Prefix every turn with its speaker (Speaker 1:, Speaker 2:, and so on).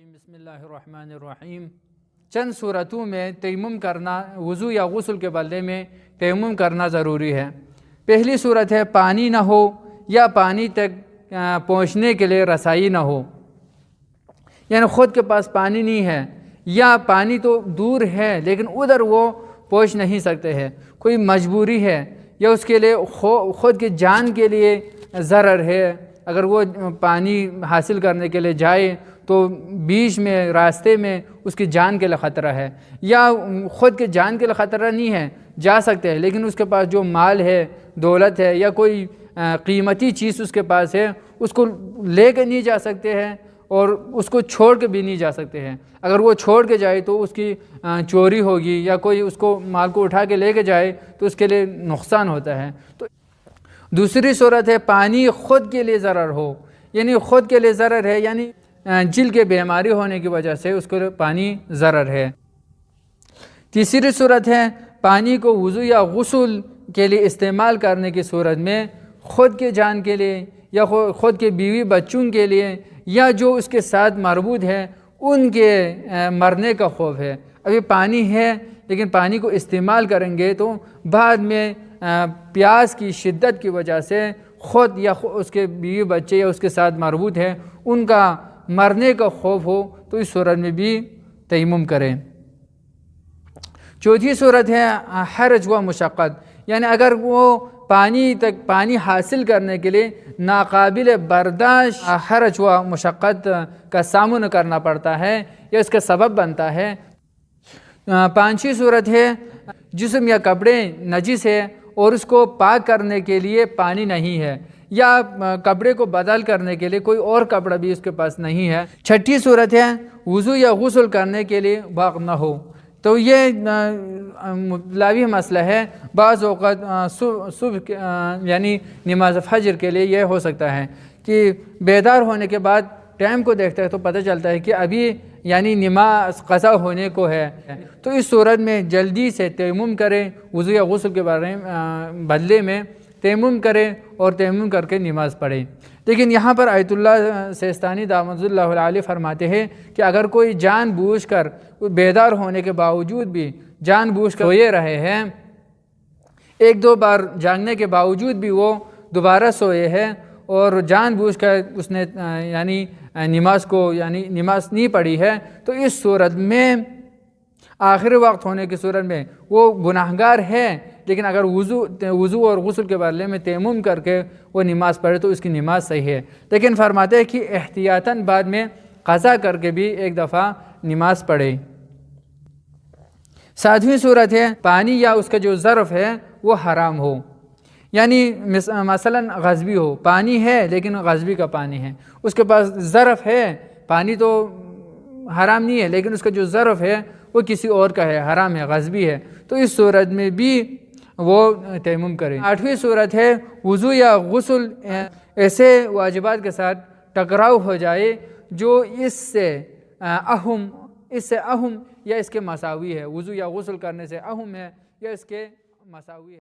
Speaker 1: بسم اللہ الرحمن الرحیم۔ چند صورتوں میں تیمم کرنا، وضو یا غسل کے بدلے میں تیمم کرنا ضروری ہے۔ پہلی صورت ہے پانی نہ ہو یا پانی تک پہنچنے کے لیے رسائی نہ ہو، یعنی خود کے پاس پانی نہیں ہے یا پانی تو دور ہے لیکن ادھر وہ پہنچ نہیں سکتے ہیں، کوئی مجبوری ہے یا اس کے لیے خود کی جان کے لیے ضرر ہے، اگر وہ پانی حاصل کرنے کے لیے جائے تو بیچ میں راستے میں اس کی جان کے لیے خطرہ ہے، یا خود کے جان کے لیے خطرہ نہیں ہے، جا سکتے ہیں لیکن اس کے پاس جو مال ہے، دولت ہے یا کوئی قیمتی چیز اس کے پاس ہے، اس کو لے کے نہیں جا سکتے ہیں اور اس کو چھوڑ کے بھی نہیں جا سکتے ہیں۔ اگر وہ چھوڑ کے جائے تو اس کی چوری ہوگی یا کوئی اس کو مال کو اٹھا کے لے کے جائے تو اس کے لیے نقصان ہوتا ہے۔ تو دوسری صورت ہے پانی خود کے لیے ضرر ہو، یعنی خود کے لیے ضرر ہے، یعنی جلد کے بیماری ہونے کی وجہ سے اس کو پانی ضرر ہے۔ تیسری صورت ہے پانی کو وضو یا غسل کے لیے استعمال کرنے کی صورت میں خود کے جان کے لیے یا خود کے بیوی بچوں کے لیے یا جو اس کے ساتھ مربوط ہے ان کے مرنے کا خوف ہے۔ ابھی پانی ہے لیکن پانی کو استعمال کریں گے تو بعد میں پیاس کی شدت کی وجہ سے خود یا اس کے بیوی بچے یا اس کے ساتھ مربوط ہے ان کا مرنے کا خوف ہو تو اس صورت میں بھی تیمم کریں۔ چوتھی صورت ہے حرج و مشقت، یعنی اگر وہ پانی حاصل کرنے کے لیے ناقابل برداشت حرج و مشقت کا سامنا کرنا پڑتا ہے یا اس کا سبب بنتا ہے۔ پانچویں صورت ہے جسم یا کپڑے نجس ہے اور اس کو پاک کرنے کے لیے پانی نہیں ہے یا کپڑے کو بدل کرنے کے لیے کوئی اور کپڑا بھی اس کے پاس نہیں ہے۔ چھٹی صورت ہے وضو یا غسل کرنے کے لیے وقت نہ ہو، تو یہ لاوی مسئلہ ہے۔ بعض اوقات صبح یعنی نماز فجر کے لیے یہ ہو سکتا ہے کہ بیدار ہونے کے بعد ٹائم کو دیکھتا ہے تو پتہ چلتا ہے کہ ابھی یعنی نماز قضا ہونے کو ہے، تو اس صورت میں جلدی سے تیمم کریں، وضو یا غسل کے بدلے میں تیمم کریں اور تیمم کر کے نماز پڑھیں۔ لیکن یہاں پر آیت اللہ سیستانی دامت اللہ علیہ فرماتے ہیں کہ اگر کوئی جان بوجھ کر بیدار ہونے کے باوجود بھی جان بوجھ کر سوئے رہے ہیں، ایک دو بار جاگنے کے باوجود بھی وہ دوبارہ سوئے ہیں اور جان بوجھ کر اس نے یعنی نماز نہیں پڑھی ہے، تو اس صورت میں آخری وقت ہونے کی صورت میں وہ گناہگار ہے، لیکن اگر وضو اور غسل کے بدلے میں تیمم کر کے وہ نماز پڑھے تو اس کی نماز صحیح ہے، لیکن فرماتے ہیں کہ احتیاطاً بعد میں قضا کر کے بھی ایک دفعہ نماز پڑھے۔ ساتویں صورت ہے پانی یا اس کا جو ظرف ہے وہ حرام ہو، یعنی مثلا غصبی ہو، پانی ہے لیکن غصبی کا پانی ہے، اس کے پاس ظرف ہے، پانی تو حرام نہیں ہے لیکن اس کا جو ظرف ہے وہ کسی اور کا ہے، حرام ہے، غصبی ہے، تو اس صورت میں بھی وہ تیمم کریں۔ آٹھویں صورت ہے وضو یا غسل ایسے واجبات کے ساتھ ٹکراؤ ہو جائے جو اس سے اہم یا اس کے مساوی ہے، وضو یا غسل کرنے سے اہم ہے یا اس کے مساوی ہے۔